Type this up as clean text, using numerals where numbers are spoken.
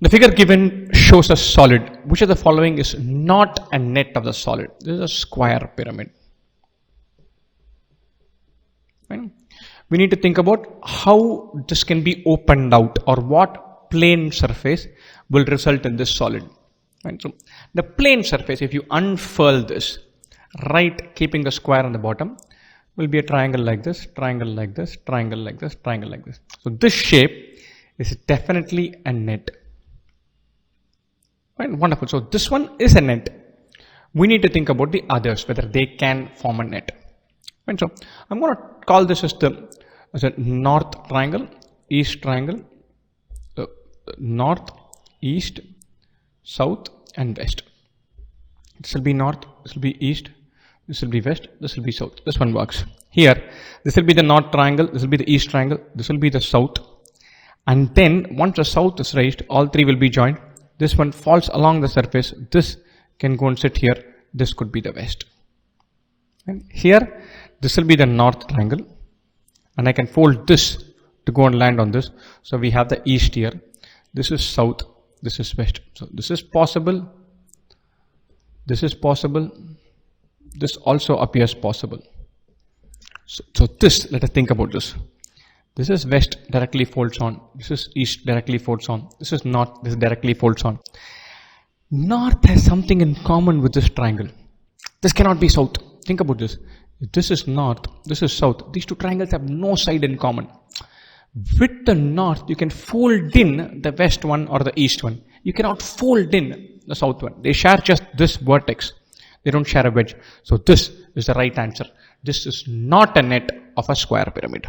The figure given shows a solid. Which of the following is not a net of the solid? This is a square pyramid. Fine. We need to think about how this can be opened out, or what plane surface will result in this solid. Right? So the plane surface, if you unfurl this, right, keeping the square on the bottom, will be a triangle like this, triangle like this, triangle like this, triangle like this. So this shape is definitely a net. Right? Wonderful. So this one is a net. We need to think about the others, whether they can form a net. Right? So I'm going to call this as a north triangle, east triangle, north, east, south and west. This will be north, this will be east, this will be west, this will be south. This one works. Here, this will be the north triangle, this will be the east triangle, this will be the south. And then once the south is raised, all three will be joined. This one falls along the surface. This can go and sit here. This could be the west. And here, this will be the north triangle. And I can fold this to go and land on this. So we have the east here. This is south. This is west. So this is possible. This is possible. This also appears possible. So this, let us think about this. This is west, directly folds on. This is east, directly folds on. This is north, this directly folds on. North has something in common with this triangle. This cannot be south. Think about this. If this is north, this is south. These two triangles have no side in common. With the north, you can fold in the west one or the east one. You cannot fold in the south one. They share just this vertex. They don't share a wedge. So this is the right answer. This is not a net of a square pyramid.